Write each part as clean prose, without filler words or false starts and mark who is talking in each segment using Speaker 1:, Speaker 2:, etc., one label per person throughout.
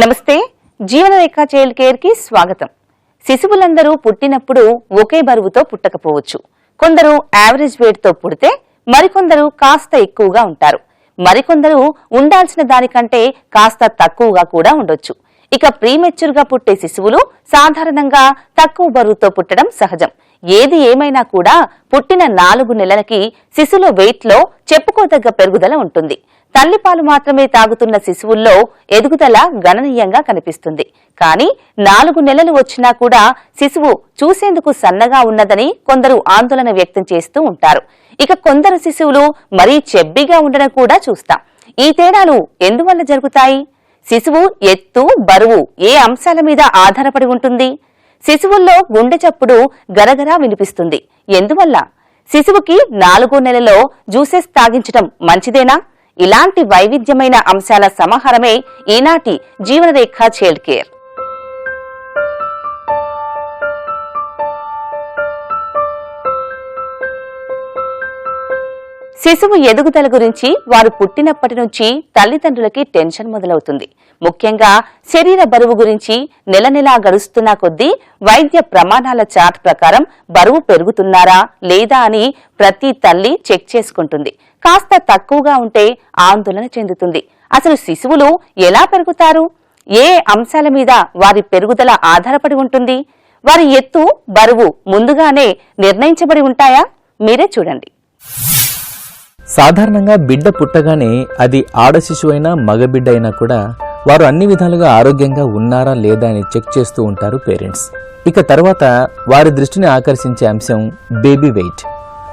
Speaker 1: నమస్తే జీవనరేఖ child care కి స్వాగతం. శిశువులందరూ పుట్టినప్పుడు ఒకే బరువుతో పుట్టకపోవచ్చు. కొందరు యావరేజ్ వెయిట్ తో పుడితే మరికొందరు కాస్త ఎక్కువగా ఉంటారు. మరికొందరు ఉండాల్సిన దానికంటే కాస్త తక్కువగా కూడా ఉండొచ్చు. ఇక ప్రీమెచ్యూర్ గా పుట్టే శిశువులు సాధారణంగా తక్కువ బరువుతో పుట్టడం సహజం. ఏది ఏమైనా కూడా పుట్టిన 4 నెలలకి శిశువుల వెయిట్ లో చెప్పుకోదగ్గ పెరుగుదల ఉంటుంది. తల్లిపాలు మాత్రమే తాగుతున్న శిశువుల్లో ఎదుగుదల గణనీయంగా కనిపిస్తుంది. కానీ 4 నెలలు వచ్చినా కూడా శిశువు చూసేందుకు సన్నగా ఉన్నదని కొందరు ఆందోళన వ్యక్తం చేస్తూ ఉంటారు. ఇక కొందరు శిశువులు మరీ చెబ్బిగా ఉండడం కూడా చూస్తాం. ఈ తేడాలు ఎందువల్ల జరుగుతాయి? శిశువు ఎత్తు, బరువు ఏ అంశాల మీద ఆధారపడి ఉంటుంది? శిశువుల్లో గుండె చప్పుడు గరగరా వినిపిస్తుంది. ఎందువల్ల? శిశువుకి 4 నెలలో జ్యూసెస్ తాగించడం మంచిదేనా? ఇలాంటి వైవిధ్యమైన అంశాల సమాహారమే ఈనాటి జీవనరేఖ చైల్డ్ కేర్. శిశువు ఎదుగుదల గురించి వారు పుట్టినప్పటి నుంచి తల్లిదండ్రులకి టెన్షన్ మొదలవుతుంది. ముఖ్యంగా శరీర బరువు గురించి నెల నెలా గడుస్తున్న కొద్దీ వైద్య ప్రమాణాల చార్ట్ ప్రకారం బరువు పెరుగుతున్నారా లేదా అని ప్రతి తల్లి చెక్ చేసుకుంటుంది. కాస్త తక్కువగా ఉంటే ఆందోళన చెందుతుంది. అసలు శిశువులు ఎలా పెరుగుతారు? ఏ అంశాల మీద వారి పెరుగుదల ఆధారపడి ఉంటుంది? వారి ఎత్తు, బరువు ముందుగానే నిర్ణయించబడి ఉంటాయా? మీరే చూడండి.
Speaker 2: సాధారణంగా బిడ్డ పుట్టగానే అది ఆడ శిశువు అయినా మగ బిడ్డ అయినా కూడా వారు అన్ని విధాలుగా ఆరోగ్యంగా ఉన్నారా లేదా అని చెక్ చేస్తూ ఉంటారు పేరెంట్స్. ఇక తర్వాత వారి దృష్టిని ఆకర్షించే అంశం బేబీ వెయిట్.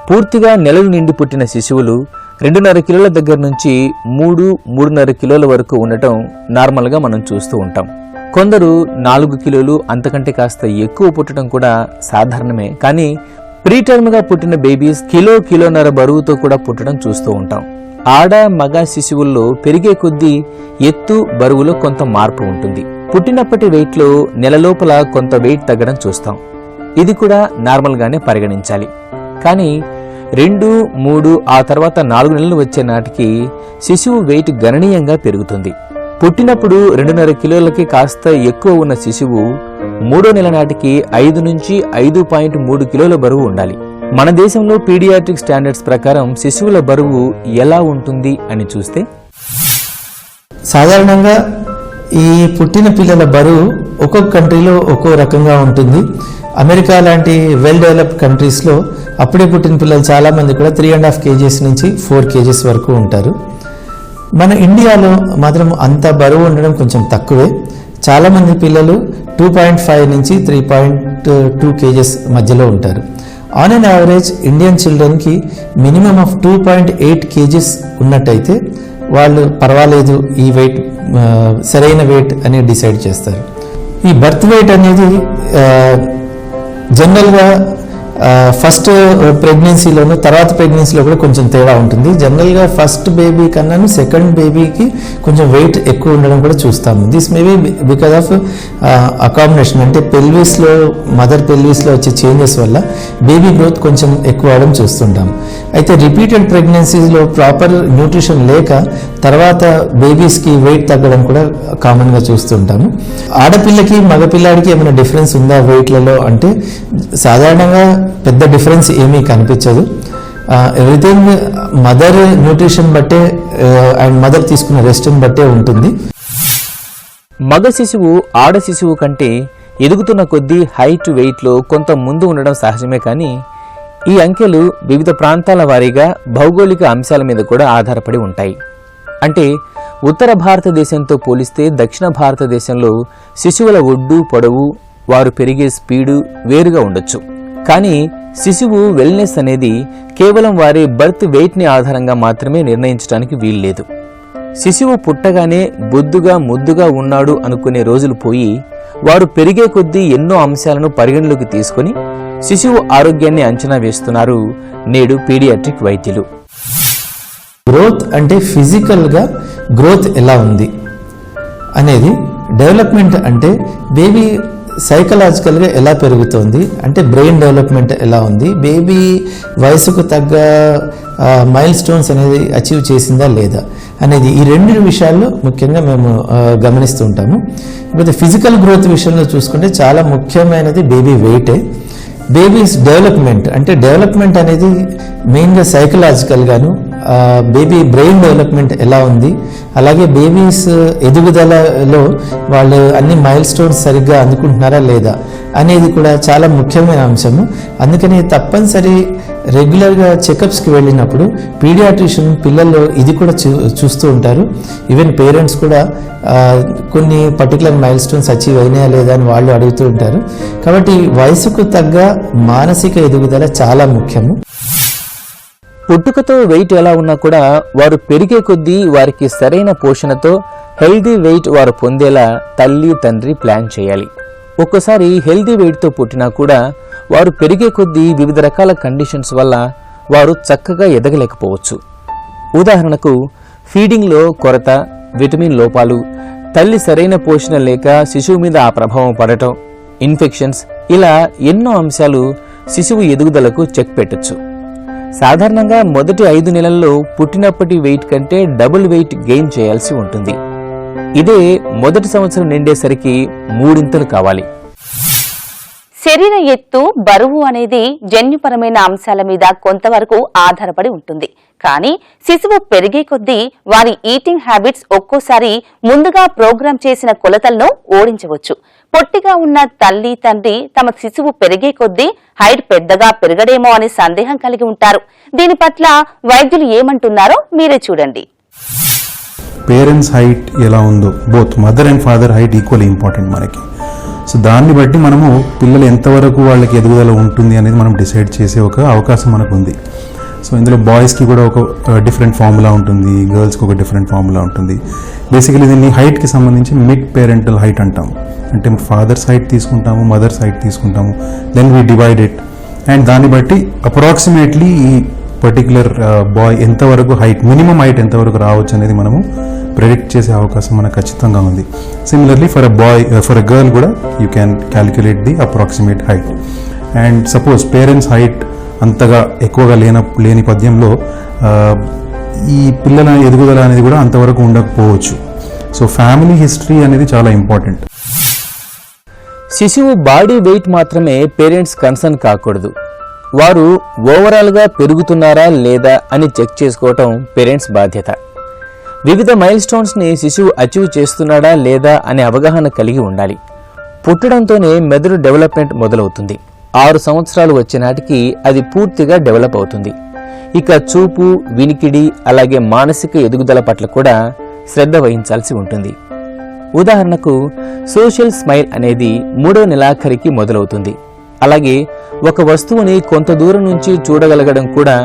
Speaker 2: పూర్తిగా నెలలు నిండి పుట్టిన శిశువులు 2.5 కిలోల దగ్గర నుంచి 3-3.5 కిలోల వరకు ఉండటం నార్మల్గా మనం చూస్తూ ఉంటాం. కొందరు 4 కిలోలు అంతకంటే కాస్త ఎక్కువ పుట్టడం కూడా సాధారణమే. కానీ ప్రీటర్మ్ గా పుట్టిన బేబీస్ కిలోన్నర బరువుతో కూడా పుట్టడం చూస్తూ ఉంటాం. ఆడ మగ శిశువుల్లో పెరిగే కొద్దీ ఎత్తు, బరువులో కొంత మార్పు ఉంటుంది. పుట్టినప్పటి వెయిట్ లో నెలలోపల కొంత వెయిట్ తగ్గడం చూస్తాం. ఇది కూడా నార్మల్ గానే పరిగణించాలి. కానీ 2, 3 ఆ తర్వాత 4 నెలలు వచ్చే నాటికి శిశువు వెయిట్ గణనీయంగా పెరుగుతుంది. పుట్టినప్పుడు 2.5 కిలోలకి కాస్త ఎక్కువ ఉన్న శిశువు 3వ నెల నాటికి 5 నుంచి 5.3 కిలోల బరువు ఉండాలి. మన దేశంలో పీడియాట్రిక్ స్టాండర్డ్స్ ప్రకారం శిశువుల బరువు ఎలా ఉంటుంది అని చూస్తే,
Speaker 3: సాధారణంగా ఈ పుట్టిన పిల్లల బరువు ఒక్కొక్క కంట్రీలో ఒక్కో రకంగా ఉంటుంది. అమెరికా లాంటి వెల్ డెవలప్డ్ కంట్రీస్లో అప్పుడే పుట్టిన పిల్లలు చాలామంది కూడా 3.5 kgs నుంచి 4 kgs వరకు ఉంటారు. మన ఇండియాలో మాత్రం అంత బరువు ఉండడం కొంచెం తక్కువే. చాలామంది పిల్లలు 2.5 నుంచి 3.2 kgs మధ్యలో ఉంటారు. ఆన్ అన్ యావరేజ్ ఇండియన్ చిల్డ్రన్కి మినిమం ఆఫ్ 2.8 kgs ఉన్నట్టయితే వాళ్ళు పర్వాలేదు, ఈ వెయిట్ సరైన వెయిట్ అని డిసైడ్ చేస్తారు. ఈ బర్త్ వెయిట్ అనేది జనరల్గా ఫస్ట్ ప్రెగ్నెన్సీలోను తర్వాత ప్రెగ్నెన్సీలో కూడా కొంచెం తేడా ఉంటుంది. జనరల్గా ఫస్ట్ బేబీ కన్నాను సెకండ్ బేబీకి కొంచెం వెయిట్ ఎక్కువ ఉండడం కూడా చూస్తాము. This may be because of accommodation, అంటే పెల్విస్లో మదర్ పెల్విస్లో వచ్చే చేంజెస్ వల్ల బేబీ గ్రోత్ కొంచెం ఎక్కువ అవడం చూస్తుంటాం. అయితే రిపీటెడ్ ప్రెగ్నెన్సీలో ప్రాపర్ న్యూట్రిషన్ లేక తర్వాత బేబీస్కి వెయిట్ తగ్గడం కూడా కామన్గా చూస్తుంటాము. ఆడపిల్లకి మగపిల్లాడికి ఏమైనా డిఫరెన్స్ ఉందా వెయిట్లలో అంటే సాధారణంగా పెద్ద డిఫరెన్స్ ఏమీ కనిపించదు. ఎవ్రీథింగ్ మదర్ న్యూట్రిషన్ బట్టే అండ్ మదర్ తీసుకున్న రెస్ట్ని బట్టే ఉంటుంది.
Speaker 2: మగ శిశువు ఆడ శిశువు కంటే ఎదుగుతున్న కొద్దీ హైట్, వెయిట్లో కొంత ముందు ఉండడం సహజమే. కానీ ఈ అంకెలు వివిధ ప్రాంతాల వారీగా భౌగోళిక అంశాల మీద కూడా ఆధారపడి ఉంటాయి. అంటే ఉత్తర భారతదేశంతో పోలిస్తే దక్షిణ భారతదేశంలో శిశువుల ఒడ్డు, పొడవు, వారు పెరిగే స్పీడు వేరుగా ఉండొచ్చు. కానీ శిశువు వెల్నెస్ అనేది కేవలం వారి బర్త్ వెయిట్ని ఆధారంగా మాత్రమే నిర్ణయించడానికి వీల్లేదు. శిశువు పుట్టగానే బొద్దుగా ముద్దుగా ఉన్నాడు అనుకునే రోజులు పోయి వారు పెరిగే కొద్దీ ఎన్నో అంశాలను పరిగణలోకి తీసుకుని శిశువు ఆరోగ్యాన్ని అంచనా వేస్తున్నారు నేడు పీడియాట్రిక్ వైద్యులు.
Speaker 3: గ్రోత్ అంటే ఫిజికల్గా గ్రోత్ ఎలా ఉంది అనేది, డెవలప్మెంట్ అంటే బేబీ సైకలాజికల్గా ఎలా పెరుగుతోంది, అంటే బ్రెయిన్ డెవలప్మెంట్ ఎలా ఉంది, బేబీ వయసుకు తగ్గ మైల్ స్టోన్స్ అనేది అచీవ్ చేసిందా లేదా అనేది ఈ రెండు విషయాల్లో ముఖ్యంగా మేము గమనిస్తూ ఉంటాము. ఇప్పుడు ఫిజికల్ గ్రోత్ విషయంలో చూసుకుంటే చాలా ముఖ్యమైనది బేబీ వెయిటే. బేబీస్ డెవలప్మెంట్, అంటే డెవలప్మెంట్ అనేది మెయిన్గా సైకలాజికల్గాను, బేబీ బ్రెయిన్ డెవలప్మెంట్ ఎలా ఉంది, అలాగే బేబీస్ ఎదుగుదలలో వాళ్ళు అన్ని మైల్ స్టోన్స్ సరిగ్గా అందుకుంటున్నారా లేదా అనేది కూడా చాలా ముఖ్యమైన అంశము. అందుకని తప్పనిసరి రెగ్యులర్గా చెకప్స్కి వెళ్ళినప్పుడు పీడియాట్రిషియన్ పిల్లల్లో ఇది కూడా చూస్తూ ఉంటారు. ఈవెన్ పేరెంట్స్ కూడా కొన్ని పర్టికులర్ మైల్ స్టోన్స్ అచీవ్ అయినాయా లేదా అని వాళ్ళు అడుగుతూ ఉంటారు. కాబట్టి వయసుకు తగ్గ మానసిక ఎదుగుదల చాలా ముఖ్యము.
Speaker 2: పుట్టుకతో వెయిట్ ఎలా ఉన్నా కూడా వారు పెరిగే కొద్దీ వారికి సరైన పోషణతో హెల్దీ వెయిట్ వారు పొందేలా తల్లి తండ్రి ప్లాన్ చేయాలి. ఒక్కోసారి హెల్దీ వెయిట్తో పుట్టినా కూడా వారు పెరిగే కొద్దీ వివిధ రకాల కండిషన్స్ వల్ల వారు చక్కగా ఎదగలేకపోవచ్చు. ఉదాహరణకు ఫీడింగ్లో కొరత, విటమిన్ లోపాలు, తల్లి సరైన పోషణ లేక శిశువు మీద ఆ ప్రభావం పడటం, ఇన్ఫెక్షన్స్, ఇలా ఎన్నో అంశాలు శిశువు ఎదుగుదలకు చెక్ పెట్టొచ్చు. సాధారణంగా మొదటి 5 నెలల్లో పుట్టినప్పటి వెయిట్ కంటే డబుల్ వెయిట్ గెయిన్ చేయాల్సి ఉంటుంది. ఇదే మొదటి సంవత్సరం నిండేసరికి 3 ఇంతలు కావాలి.
Speaker 1: శరీర ఎత్తు, బరువు అనేది జన్యుపరమైన అంశాల మీద కొంతవరకు ఆధారపడి ఉంటుంది. కానీ శిశువు పెరిగే కొద్దీ వారి ఈటింగ్ హ్యాబిట్స్ ఒక్కోసారి ముందుగా ప్రోగ్రామ్ చేసిన కొలతలను ఓడించవచ్చు. పొట్టిగా ఉన్న తల్లి తండ్రి తమ శిశువు పెరిగే కొద్దీ హైట్ పెద్దగా పెరగడేమో అనే సందేహం కలిగి ఉంటారు. దీని పట్ల వైద్యులు ఏమంటున్నారో మీరే చూడండి.
Speaker 4: పేరెంట్స్ హైట్ ఎలా ఉందో, both mother and father height equally important మనకి. సో దాన్ని బట్టి మనము పిల్లలు ఎంతవరకు వాళ్ళకి ఎదుగుదల ఉంటుంది అనేది మనం డిసైడ్ చేసే ఒక అవకాశం మనకు ఉంది. సో ఇందులో బాయ్స్కి కూడా ఒక డిఫరెంట్ ఫార్ములా ఉంటుంది, గర్ల్స్కి ఒక డిఫరెంట్ ఫార్ములా ఉంటుంది. బేసికలీ దీన్ని హైట్కి సంబంధించి మిడ్ పేరెంటల్ హైట్ అంటాము. అంటే ఫాదర్స్ హైట్ తీసుకుంటాము, మదర్స్ హైట్ తీసుకుంటాము, then we divide it, and దాన్ని బట్టి అప్రాక్సిమేట్లీ ఈ పర్టికులర్ బాయ్ ఎంతవరకు హైట్, మినిమం హైట్ ఎంతవరకు రావచ్చు అనేది మనము ప్రెడిక్ట్ చేసే అవకాశం మనకు ఖచ్చితంగా ఉంది. సిమిలర్లీ ఫర్ అ గర్ల్ కూడా you can calculate the approximate height. And suppose parents height అంతగా ఎక్కువగా లేని పద్యంలో ఈ పిల్లల ఎదుగుదల అనేది కూడా అంతవరకు ఉండకపోవచ్చు. సో ఫ్యామిలీ హిస్టరీ అనేది చాలా ఇంపార్టెంట్.
Speaker 2: శిశువు బాడీ వెయిట్ మాత్రమే పేరెంట్స్ కన్సర్న్ కాకూడదు. వారు ఓవరాల్గా పెరుగుతున్నారా లేదా అని చెక్ చేసుకోవటం పేరెంట్స్ బాధ్యత. వివిధ మైల్ స్టోన్స్ని శిశువు అచీవ్ చేస్తున్నాడా లేదా అనే అవగాహన కలిగి ఉండాలి. పుట్టడంతోనే మెదడు డెవలప్మెంట్ మొదలవుతుంది. 6 సంవత్సరాలు వచ్చే నాటికి అది పూర్తిగా డెవలప్ అవుతుంది. ఇక చూపు, వినికిడి, అలాగే మానసిక ఎదుగుదల పట్ల కూడా శ్రద్ధ వహించాల్సి ఉంటుంది. ఉదాహరణకు సోషల్ స్మైల్ అనేది 3వ నెలాఖరికి మొదలవుతుంది. అలాగే ఒక వస్తువుని కొంత దూరం నుంచి చూడగలగడం కూడా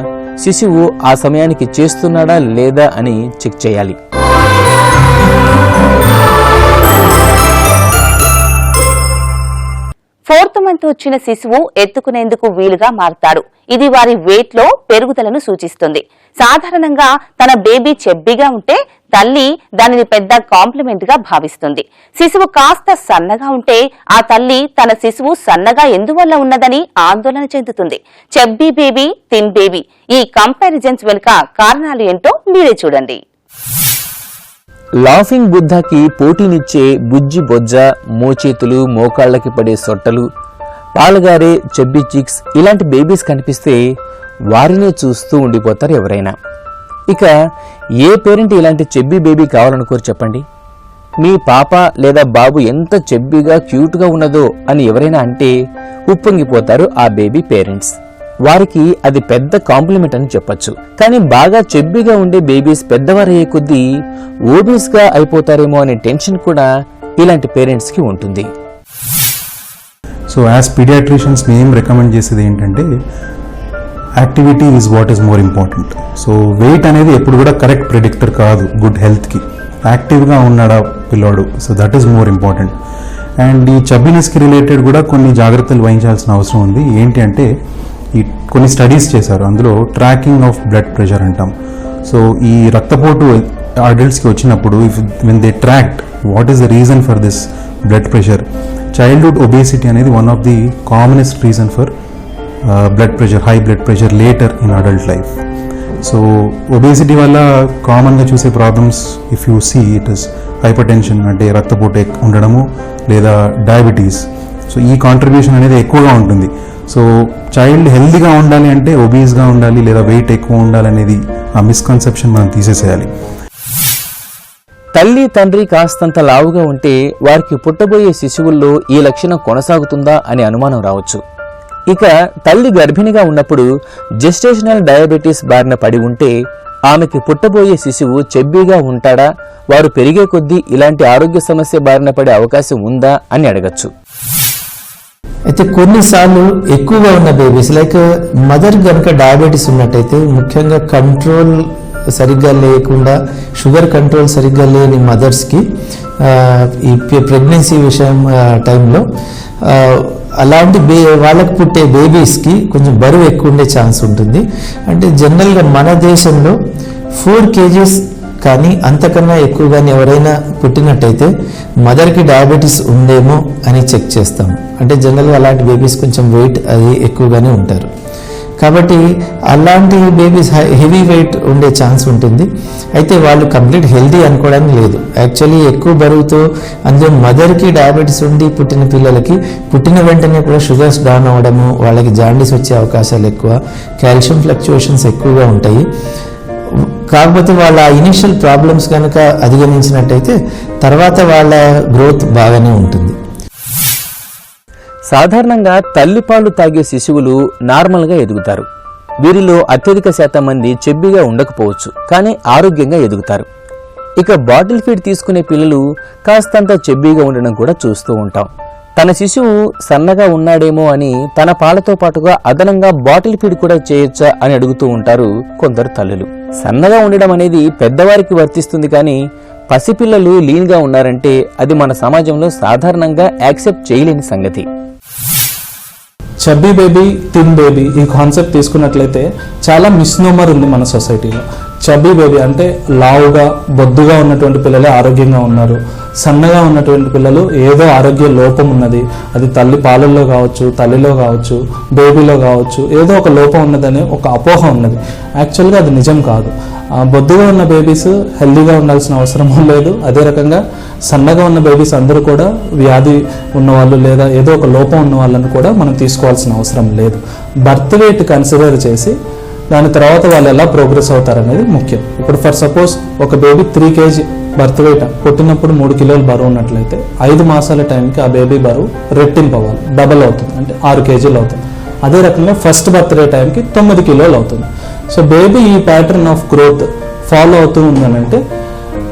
Speaker 2: శిశువు ఆ సమయానికి చేస్తున్నాడా లేదా అని చెక్ చేయాలి.
Speaker 1: 4th మంత్ వచ్చిన శిశువు ఎత్తుకునేందుకు వీలుగా మారతాడు. ఇది వారి వెయిట్ లో పెరుగుదలను సూచిస్తుంది. సాధారణంగా తన బేబీ చెబ్బిగా ఉంటే తల్లి దానిని పెద్ద కాంప్లిమెంట్ గా భావిస్తుంది. శిశువు కాస్త సన్నగా ఉంటే ఆ తల్లి తన శిశువు సన్నగా ఎందువల్ల ఉన్నదని ఆందోళన చెందుతుంది. చెబ్బీ బేబీ, థిన్ బేబీ, ఈ కంపారిజన్స్ వెనుక కారణాలు ఏంటో మీరే చూడండి.
Speaker 2: లాఫింగ్ బుద్ధకి పోటీనిచ్చే బుజ్జి బొజ్జ, మోచేతులు, మోకాళ్ళకి పడే సొట్టలు, పాలగారే చెబ్బీ చిక్స్ ఇలాంటి బేబీస్ కనిపిస్తే వారినే చూస్తూ ఉండిపోతారు ఎవరైనా. ఇక ఏ పేరెంట్ ఇలాంటి చెబ్బీ బేబీ కావాలనుకోరు చెప్పండి? మీ పాప లేదా బాబు ఎంత చెబ్బీగా క్యూట్గా ఉన్నదో అని ఎవరైనా అంటే ఉప్పొంగిపోతారు ఆ బేబీ పేరెంట్స్. వారికి అది పెద్ద కాంప్లిమెంట్ అని చెప్పొచ్చు. కానీ బాగా చెబ్బీగా ఉండే బేబీస్ పెద్దవారయ్యే కొద్దీ ఓబీస్గా అయిపోతారేమో అనే టెన్షన్ కూడా ఇలాంటి పేరెంట్స్కి ఉంటుంది.
Speaker 4: సో యాజ్ పీడియాట్రిషియన్స్ మేము రికమెండ్ చేసేది ఏంటంటే activity is what is more important. So weight అనేది ఎప్పుడు కూడా కరెక్ట్ ప్రిడిక్టర్ కాదు గుడ్ హెల్త్కి. యాక్టివ్గా ఉన్నాడా పిల్లోడు, so that is more important. And ఈ చబ్బినెస్కి రిలేటెడ్ కూడా కొన్ని జాగ్రత్తలు వహించాల్సిన అవసరం ఉంది. ఏంటి అంటే ఈ కొన్ని స్టడీస్ చేశారు, అందులో ట్రాకింగ్ ఆఫ్ బ్లడ్ ప్రెషర్ అంటాం. సో ఈ రక్తపోటు అడల్ట్స్కి వచ్చినప్పుడు when they tracked what is the reason for this blood pressure, childhood obesity అనేది one of the commonest reason for blood pressure, high blood pressure later in adult life. So obesity వల్ల కామన్గా చూసే problems if you see it is hypertension, అంటే రక్తపోటు ఉండడము, లేదా diabetes. So ఈ contribution అనేది ఎక్కువగా ఉంటుంది. సో చైల్డ్ హెల్తీగా ఉండాలి అంటే ఒబీస్గా ఉండాలి లేదా వెయిట్ ఎక్కువ ఉండాలనేది ఆ మిస్కన్సెప్షన్ మనం తీసేసేయాలి.
Speaker 2: తల్లి తండ్రి కాస్తంత లావుగా ఉంటే వారికి పుట్టబోయే శిశువుల్లో ఈ లక్షణం కొనసాగుతుందా అనే అనుమానం రావచ్చు. ఇక తల్లి గర్భిణిగా ఉన్నప్పుడు జెస్టేషనల్ డయాబెటీస్ బారిన పడి ఉంటే ఆమెకి పుట్టబోయే శిశువు చెబ్బీగా ఉంటాడా, వారు పెరిగే కొద్దీ ఇలాంటి ఆరోగ్య సమస్య బారిన పడే అవకాశం ఉందా అని అడగచ్చు.
Speaker 3: అయితే కొన్నిసార్లు ఎక్కువగా ఉన్న బేబీస్ లైక్ మదర్ కనుక డయాబెటీస్ ఉన్నట్టయితే, ముఖ్యంగా కంట్రోల్ సరిగ్గా లేకుండా షుగర్ కంట్రోల్ సరిగ్గా లేని మదర్స్కి ఈ ప్రెగ్నెన్సీ విషయం టైంలో అలాంటి వాళ్ళకు పుట్టే బేబీస్కి కొంచెం బరువు ఎక్కువ ఉండే ఛాన్స్ ఉంటుంది. అంటే జనరల్గా మన దేశంలో 4 kgs కానీ అంతకన్నా ఎక్కువ కానీ ఎవరైనా పుట్టినట్టయితే మదర్కి డయాబెటీస్ ఉందేమో అని చెక్ చేస్తాం. అంటే జనరల్గా అలాంటి బేబీస్ కొంచెం వెయిట్ అది ఎక్కువగానే ఉంటారు. కాబట్టి అలాంటి బేబీస్ హెవీ వెయిట్ ఉండే ఛాన్స్ ఉంటుంది. అయితే వాళ్ళు కంప్లీట్ హెల్తీ అనుకోవడానికి లేదు. యాక్చువల్లీ ఎక్కువ బరువుతో అందులో మదర్కి డయాబెటీస్ ఉండి పుట్టిన పిల్లలకి పుట్టిన వెంటనే కూడా షుగర్స్ డౌన్ అవ్వడము, వాళ్ళకి జాండీస్ వచ్చే అవకాశాలు ఎక్కువ, కాల్షియం ఫ్లక్చుయేషన్స్ ఎక్కువగా ఉంటాయి. కాకపోతే వాళ్ళ ఇనిషియల్ ప్రాబ్లమ్స్ కనుక అధిగమించినట్టయితే తర్వాత వాళ్ళ గ్రోత్ బాగానే ఉంటుంది.
Speaker 2: సాధారణంగా తల్లిపాలు తాగే శిశువులు నార్మల్గా ఎదుగుతారు. వీరిలో అత్యధిక శాతం మంది చెబ్బిగా ఉండకపోవచ్చు, కానీ ఆరోగ్యంగా ఎదుగుతారు. ఇక బాటిల్ ఫీడ్ తీసుకునే పిల్లలు కాస్తంత చెబ్బిగా ఉండడం కూడా చూస్తూ ఉంటాం. తన శిశువు సన్నగా ఉన్నాడేమో అని తన పాలతో పాటుగా అదనంగా బాటిల్ ఫీడ్ కూడా చేయొచ్చా అని అడుగుతూ ఉంటారు కొందరు తల్లులు. సన్నగా ఉండడం అనేది పెద్దవారికి వర్తిస్తుంది, కానీ పసిపిల్లలు లీన్గా ఉన్నారంటే అది మన సమాజంలో సాధారణంగా యాక్సెప్ట్ చేయలేని సంగతి.
Speaker 5: చబ్బీ బేబీ, థిన్ బేబీ ఈ కాన్సెప్ట్ తీసుకున్నట్లయితే చాలా మిస్నోమర్ ఉంది మన సొసైటీలో. చబ్బీ బేబీ అంటే లావుగా బొద్దుగా ఉన్నటువంటి పిల్లలే ఆరోగ్యంగా ఉన్నారు, సన్నగా ఉన్నటువంటి పిల్లలు ఏదో ఆరోగ్య లోపం ఉన్నది, అది తల్లి పాలల్లో కావచ్చు, తల్లిలో కావచ్చు, బేబీలో కావచ్చు, ఏదో ఒక లోపం ఉన్నదని ఒక అపోహ ఉన్నది. యాక్చువల్గా అది నిజం కాదు. బొద్దుగా ఉన్న బేబీస్ హెల్దీగా ఉండాల్సిన అవసరం లేదు. అదే రకంగా సన్నగా ఉన్న బేబీస్ అందరూ కూడా వ్యాధి ఉన్నవాళ్ళు లేదా ఏదో ఒక లోపం ఉన్న వాళ్ళని కూడా మనం తీసుకోవాల్సిన అవసరం లేదు. బర్త్ వెయిట్ కన్సిడర్ చేసి దాని తర్వాత వాళ్ళు ఎలా ప్రోగ్రెస్ అవుతారనేది ముఖ్యం. ఇప్పుడు ఫర్ సపోజ్ ఒక బేబీ 3 kg బర్త్ వెయిట్ పుట్టినప్పుడు 3 కిలోలు బరువు ఉన్నట్లయితే 5 మాసాల టైంకి ఆ బేబీ బరువు రెట్టింపు అవ్వాలి, డబల్ అవుతుంది, అంటే 6 kgs అవుతుంది. అదే రకంగా ఫస్ట్ బర్త్డే టైంకి 9 కిలోలు అవుతుంది. సో బేబీ ఈ ప్యాటర్న్ ఆఫ్ గ్రోత్ ఫాలో అవుతూ ఉందనంటే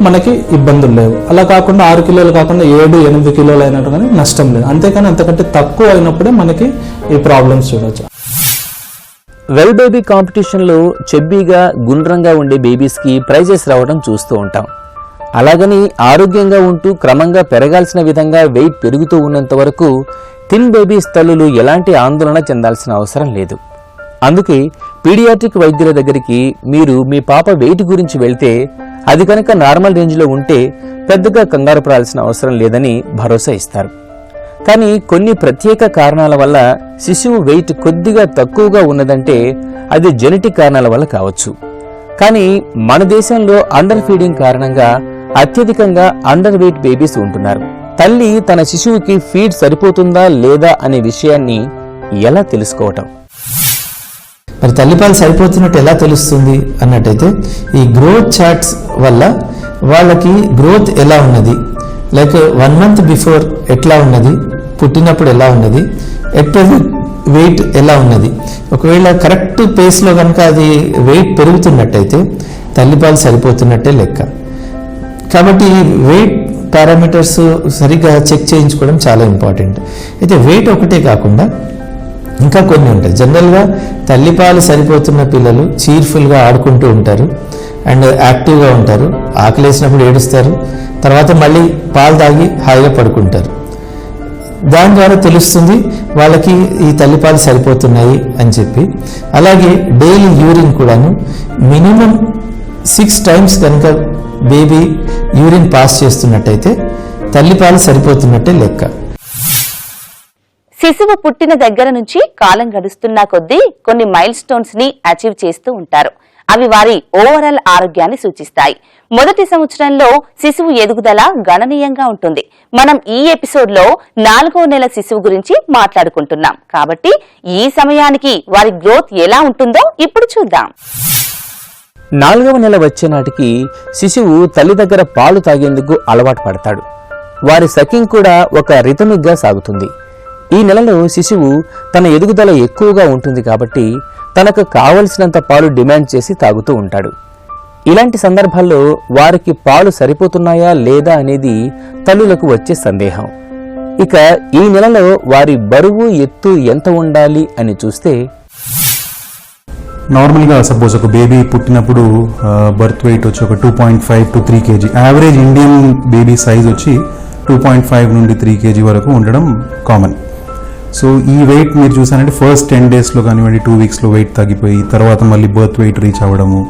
Speaker 5: మనకి ఇబ్బందులు లేవు. అలా కాకుండా 6 కిలోలు కాకుండా 7-8 కిలోలు అయినట్టు కానీ నష్టం లేదు. అంతేకాని అంతకంటే తక్కువ అయినప్పుడే మనకి ఈ ప్రాబ్లమ్స్ చూడవచ్చు.
Speaker 2: వెల్ బేబీ కాంపిటీషన్లో చెబ్బీగా గుండ్రంగా ఉండే బేబీస్కి ప్రైజెస్ రావడం చూస్తూ ఉంటాం. అలాగని ఆరోగ్యంగా ఉంటూ క్రమంగా పెరగాల్సిన విధంగా వెయిట్ పెరుగుతూ ఉన్నంత వరకు థిన్ బేబీస్ తల్లులు ఎలాంటి ఆందోళన చెందాల్సిన అవసరం లేదు. అందుకే పీడియాట్రిక్ వైద్యుల దగ్గరికి మీరు మీ పాప వెయిట్ గురించి వెళ్తే అది కనుక నార్మల్ రేంజ్లో ఉంటే పెద్దగా కంగారు పడాల్సిన అవసరం లేదని భరోసా ఇస్తారు. కానీ కొన్ని ప్రత్యేక కారణాల వల్ల శిశువు వెయిట్ కొద్దిగా తక్కువగా ఉన్నదంటే అది జెనెటిక్ కారణాల వల్ల కావచ్చు. కానీ మన దేశంలో అండర్ ఫీడింగ్ కారణంగా అత్యధికంగా అండర్ వెయిట్ బేబీస్ ఉంటున్నారు. తల్లి తన శిశువుకి ఫీడ్ సరిపోతుందా లేదా అనే విషయాన్ని ఎలా తెలుసుకోవటం?
Speaker 3: మరి తల్లిపాలు సరిపోతున్నట్టు ఎలా తెలుస్తుంది అన్నట్టయితే ఈ గ్రోత్ చార్ట్స్ వల్ల వాళ్ళకి గ్రోత్ ఎలా ఉన్నది, లైక్ 1 month బిఫోర్ ఎట్లా ఉన్నది, పుట్టినప్పుడు ఎలా ఉన్నది, ఎట్ ప్రెజెంట్ వెయిట్ ఎలా ఉన్నది. ఒకవేళ కరెక్ట్ పేస్లో కనుక అది వెయిట్ పెరుగుతున్నట్టయితే తల్లిపాలు సరిపోతున్నట్టే లెక్క. కాబట్టి వెయిట్ పారామీటర్స్ సరిగ్గా చెక్ చేయించుకోవడం చాలా ఇంపార్టెంట్. అయితే వెయిట్ ఒకటే కాకుండా ఇంకా కొన్ని ఉంటాయి. జనరల్గా తల్లిపాలు సరిపోతున్న పిల్లలు చీర్ఫుల్గా ఆడుకుంటూ ఉంటారు అండ్ యాక్టివ్గా ఉంటారు, ఆకలేసినప్పుడు ఏడుస్తారు, తర్వాత మళ్ళీ పాలు తాగి హాయిగా పడుకుంటారు. దాని ద్వారా తెలుస్తుంది వాళ్ళకి ఈ తల్లిపాలు సరిపోతున్నాయి అని చెప్పి. అలాగే డైలీ యూరిన్ కూడాను మినిమం 6 times కనుక బేబీ యూరిన్ పాస్ చేస్తున్నట్టయితే తల్లిపాలు సరిపోతున్నట్టే లెక్క.
Speaker 1: శిశువు పుట్టిన దగ్గర నుంచి కాలం గడుస్తున్న కొద్దీ కొన్ని మైల్ స్టోన్స్ ని అచీవ్ చేస్తూ ఉంటారు. అవి వారి ఓవరాల్ ఆరోగ్యాన్ని సూచిస్తాయి. మొదటి సంవత్సరంలో శిశువు ఎదుగుదల గణనీయంగా ఉంటుంది. మనం ఈ ఎపిసోడ్ లో 4వ నెల శిశువు గురించి మాట్లాడుకుంటున్నాం కాబట్టి ఈ సమయానికి వారి గ్రోత్ ఎలా ఉంటుందో ఇప్పుడు చూద్దాం.
Speaker 2: 4వ నెల వచ్చే నాటికి శిశువు తల్లి దగ్గర పాలు తాగేందుకు అలవాటు పడతాడు. వారి సకింగ్ కూడా ఒక రిథమిక్ గా సాగుతుంది. ఈ నెలలో శిశువు తన ఎదుగుదల ఎక్కువగా ఉంటుంది కాబట్టి తనకు కావలసినంత పాలు డిమాండ్ చేసి తాగుతూ ఉంటాడు. ఇలాంటి సందర్భాల్లో వారికి పాలు సరిపోతున్నాయా లేదా అనేది తల్లులకు వచ్చే సందేహం. ఇక ఈ నెలలో వారి బరువు ఎత్తు ఎంత ఉండాలి అని చూస్తే,
Speaker 4: నార్మల్గా సపోజ్ ఒక బేబీ పుట్టినప్పుడు బర్త్ వెయిట్ వచ్చి ఒక 2.5 to 3 kg, average Indian baby size వచ్చి 2.5 నుండి 3 kg వరకు ఉండడం కామన్. సో ఈ వెయిట్ మీరు చూసారంటే ఫస్ట్ 10 daysలో కానివ్వండి 2 weeksలో వెయిట్ తగ్గిపోయి తర్వాత మళ్ళీ బర్త్ వెయిట్ రీచ్ అవ్వడము.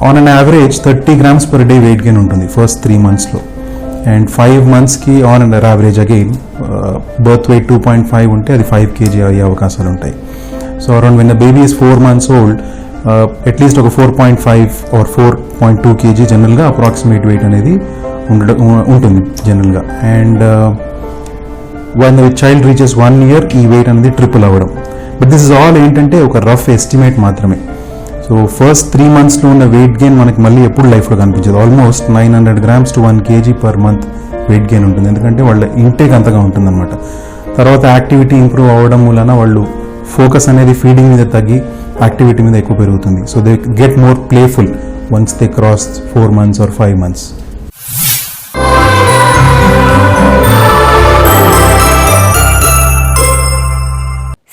Speaker 4: On an average 30 grams per day weight gain ఉంటుంది ఫస్ట్ 3 monthsలో. అండ్ 5 monthsకి on and average again birth weight 2.5 ఉంటే అది 5 kg అయ్యే అవకాశాలు ఉంటాయి. So around when the baby is 4 months old, at least ఒక 4.5 or 4.2 kg జనరల్గా అప్రాక్సిమేట్ వెయిట్ అనేది ఉంటుంది జనరల్గా. And when the child reaches 1 year ఈ వెయిట్ అనేది ట్రిపుల్ అవ్వడం. బట్ దిస్ ఇస్ ఆల్ ఏంటంటే ఒక రఫ్ ఎస్టిమేట్ మాత్రమే. సో ఫస్ట్ 3 monthsలో ఉన్న వెయిట్ గెయిన్ మనకి మళ్ళీ ఎప్పుడు లైఫ్లో కనిపించదు. Almost 900 grams to 1 kg per month wait gain ఉంటుంది, ఎందుకంటే వాళ్ళ ఇంటేక్ అంతగా ఉంటుందన్నమాట. తర్వాత యాక్టివిటీ ఇంప్రూవ్ అవ్వడం వలన వాళ్ళు ఫోకస్ అనేది ఫీడింగ్ మీద తగ్గి యాక్టివిటీ మీద ఎక్కువ పెరుగుతుంది. So they get more playful once they cross 4 months or 5 months.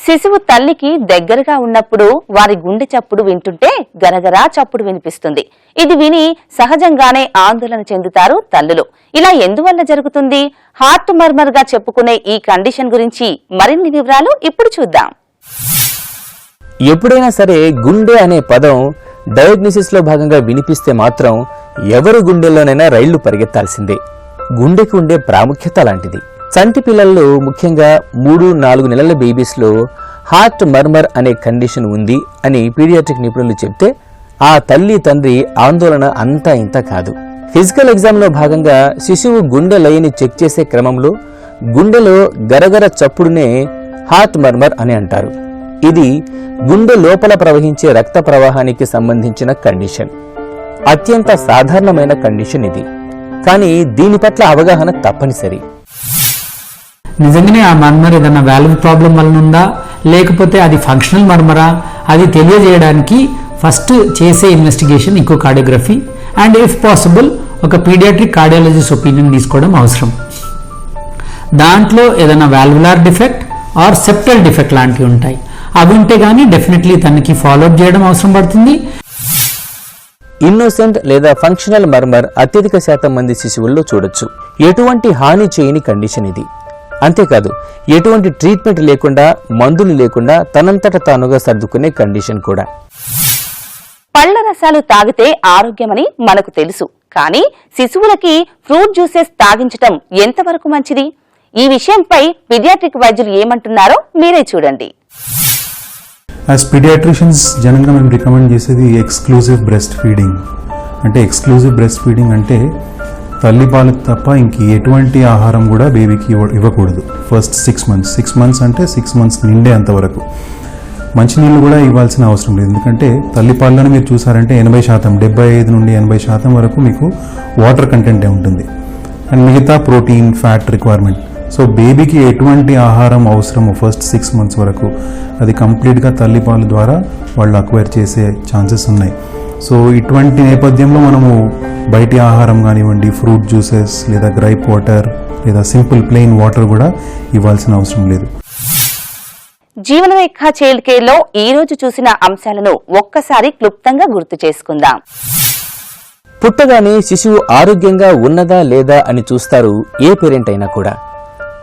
Speaker 1: శిశువు తల్లికి దగ్గరగా ఉన్నప్పుడు వారి గుండె చప్పుడు వింటుంటే గరగరా చప్పుడు వినిపిస్తుంది. ఇది విని సహజంగానే ఆందోళన చెందుతారు తల్లులు. ఇలా ఎందువల్ల జరుగుతుంది? హార్ట్ మర్మర్ గా చెప్పుకునే ఈ కండిషన్ గురించి మరిన్ని వివరాలు ఇప్పుడు చూద్దాం.
Speaker 2: ఎప్పుడైనా సరే గుండె అనే పదం డయాగ్నోసిస్ లో భాగంగా వినిపిస్తే మాత్రం ఎవరి గుండెల్లోనైనా రైళ్లు పరిగెత్తాల్సిందే. గుండెకు ఉండే ప్రాముఖ్యత లాంటిది. చంటి పిల్లల్లో ముఖ్యంగా 3-4 నెలల బేబీస్ లో హార్ట్ మర్మర్ అనే కండిషన్ ఉంది అని పీడియాట్రిక్ నిపుణులు చెప్తే ఆ తల్లి తండ్రి ఆందోళన అంతా ఇంత కాదు. ఫిజికల్ ఎగ్జామ్ లో భాగంగా శిశువు గుండె లయని చెక్ చేసే క్రమంలో గుండెలో గరగర చప్పుడునే హార్ట్ మర్మర్ అని అంటారు. ఇది గుండె లోపల ప్రవహించే రక్త ప్రవాహానికి సంబంధించిన కండిషన్. అత్యంత సాధారణమైన కండిషన్ ఇది. కానీ దీని పట్ల అవగాహన తప్పనిసరి.
Speaker 6: నిజంగానే ఆ మర్మర్ ఏదైనా వాల్వ్ ప్రాబ్లం వలన ఉందా లేకపోతే అది ఫంక్షనల్ మర్మరా, అది తెలియజేయడానికి ఫస్ట్ చేసే ఇన్వెస్టిగేషన్ ఇంకో కార్డియోగ్రఫీ అండ్ ఇఫ్ పాసిబుల్ ఒక పీడియాట్రిక్ కార్డియాలజిస్ట్ ఒపీనియన్ తీసుకోవడం అవసరం. దాంట్లో ఏదైనా valvular defect or septal defect లాంటివి ఉంటాయి. అవి ఉంటే గానీ డెఫినెట్లీ తనకి ఫాలోఅప్ చేయడం అవసరం పడుతుంది.
Speaker 2: ఇన్నోసెంట్ లేదా ఫంక్షనల్ మర్మర్ అత్యధిక శాతం మంది శిశువుల్లో చూడొచ్చు. ఎటువంటి హాని చేయని కండిషన్ ఇది. అంతేకాదు ఎటువంటి ట్రీట్మెంట్ లేకుండా, మందులు లేకుండా తనంతట తానుగా సర్దుకునే కండిషన్ కూడా.
Speaker 1: పళ్ల రసాలు తాగితే ఆరోగ్యమని మనకు తెలుసు. కానీ శిశువులకి ఫ్రూట్ జ్యూసెస్ తాగించటం ఎంతవరకు మంచిది? ఈ విషయంపై పీడియాట్రిక్ వైద్యులు ఏమంటున్నారో మీరే చూడండి.
Speaker 4: యాజ్ పీడియాట్రిషియన్స్ జనరల్గా మేము రికమెండ్ చేసేది ఎక్స్క్లూజివ్ బ్రెస్ట్ ఫీడింగ్. అంటే ఎక్స్క్లూజివ్ బ్రెస్ట్ ఫీడింగ్ అంటే తల్లి పాలకు తప్ప ఇంక ఎటువంటి ఆహారం కూడా బేబీకి ఇవ్వకూడదు ఫస్ట్ 6 months. 6 months అంటే 6 months నిండే అంతవరకు మంచినీళ్ళు కూడా ఇవ్వాల్సిన అవసరం లేదు. ఎందుకంటే తల్లి పాలలోనే మీరు చూసారంటే 80%, 75 నుండి 80% వరకు మీకు వాటర్ కంటెంటే ఉంటుంది అండ్ మిగతా ప్రోటీన్, ఫ్యాట్ రిక్వైర్మెంట్. సో బేబీకి ఎటువంటి ఆహారం అవసరమో ఫస్ట్ 6 months వరకు అది కంప్లీట్గా తల్లి పాలు ద్వారా వాళ్ళు అక్వైర్ చేసే ఛాన్సెస్ ఉన్నాయి. సో ఇటువంటి నేపథ్యంలో మనము బయటి ఆహారం కానివ్వండి, ఫ్రూట్ జ్యూసెస్ లేదా గ్రైప్ వాటర్ లేదా సింపుల్ ప్లెయిన్ వాటర్ కూడా ఇవ్వాల్సిన అవసరం లేదు.
Speaker 1: జీవనరేఖ చైల్డ్ కేర్ లో ఈ రోజు చూసిన అంశాలను ఒక్కసారి క్లుప్తంగా గుర్తు చేసుకుందాం.
Speaker 2: పుట్టగానే శిశువు ఆరోగ్యంగా ఉన్నదా లేదా అని చూస్తారు ఏ పేరెంట్ అయినా కూడా.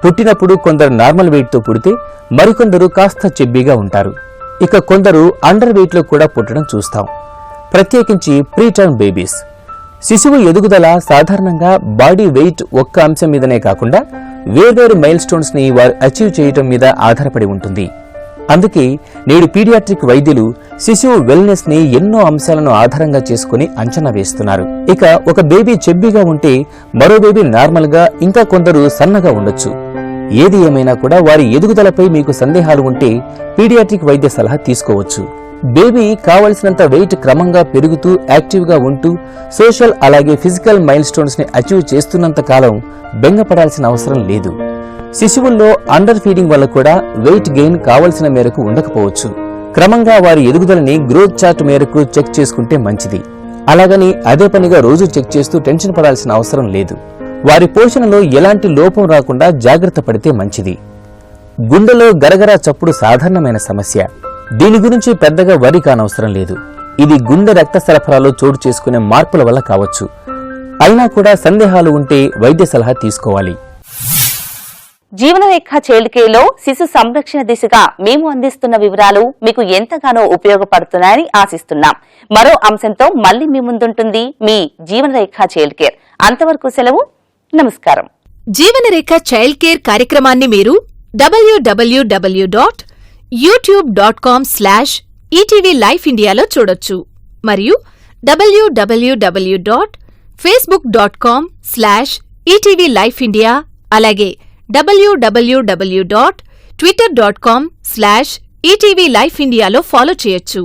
Speaker 2: పుట్టినప్పుడు కొందరు నార్మల్ వెయిట్ తో పుడితే మరికొందరు కాస్త చెబ్బీగా ఉంటారు. ఇక కొందరు అండర్ వెయిట్ లో కూడా పుట్టడం చూస్తాం. ప్రత్యేకించి ప్రీటర్మ్ బేబీస్. శిశువు ఎదుగుదల సాధారణంగా బాడీ వెయిట్ ఒక్క అంశం మీదనే కాకుండా వేర్వేరు మైల్ స్టోన్స్ ని వారు అచీవ్ చేయటం మీద ఆధారపడి ఉంటుంది. అందుకే నేడు పీడియాట్రిక్ వైద్యులు శిశువు వెల్నెస్ ని ఎన్నో అంశాలను ఆధారంగా చేసుకుని అంచనా వేస్తున్నారు. ఇక ఒక బేబీ చెబ్బీగా ఉంటే మరో బేబీ నార్మల్ గా, ఇంకా కొందరు సన్నగా ఉండొచ్చు. ఏది ఏమైనా కూడా వారి ఎదుగుదలపై మీకు సందేహాలు ఉంటే పీడియాట్రిక్ వైద్య సలహా తీసుకోవచ్చు. బేబీ కావలసినంత వెయిట్ క్రమంగా పెరుగుతూ యాక్టివ్ గా ఉంటూ సోషల్ అలాగే ఫిజికల్ మైల్ స్టోన్స్ ని అచీవ్ చేస్తున్నంత కాలం బెంగపడాల్సిన అవసరం లేదు. శిశువుల్లో అండర్ ఫీడింగ్ వల్ల కూడా వెయిట్ గెయిన్ కావలసిన మేరకు ఉండకపోవచ్చు. క్రమంగా వారి ఎదుగుదలని గ్రోత్ చార్ట్ మేరకు చెక్ చేసుకుంటే మంచిది. అలాగని అదే పనిగా రోజు చెక్ చేస్తూ టెన్షన్ పడాల్సిన అవసరం లేదు. వారి పోషణలో ఎలాంటి లోపం రాకుండా జాగ్రత్త పడితే మంచిది. గుండెలో గరగర చప్పుడు సాధారణమైన సమస్య. దీని గురించి పెద్దగా వరి కానవసరం లేదు. ఇది గుండె రక్త సరఫరాలో చోటు చేసుకునే మార్పుల వల్ల కావచ్చు. అయినా కూడా సందేహాలు ఉంటే వైద్య సలహా తీసుకోవాలి.
Speaker 1: జీవనరేఖ చైల్డ్ కేర్ లో శిశు సంరక్షణ దిశగా మేము అందిస్తున్న వివరాలు మీకు ఎంతగానో ఉపయోగపడుతున్నాయని ఆశిస్తున్నాం. మరో అంశంతో మళ్లీ మీ ముందుంటుంది మీ జీవనరేఖ చైల్డ్ కేర్. అంతవరకు సెలవు. నమస్కారం.
Speaker 7: జీవనరేఖ చైల్డ్ కేర్ కార్యక్రమాన్ని మీరు www.youtube.com/ETV Life Indiaలో చూడొచ్చు మరియు www.facebook.com/ETV Life India అలాగే www.twitter.com/ETV Life Indiaలో ఫాలో చేయొచ్చు.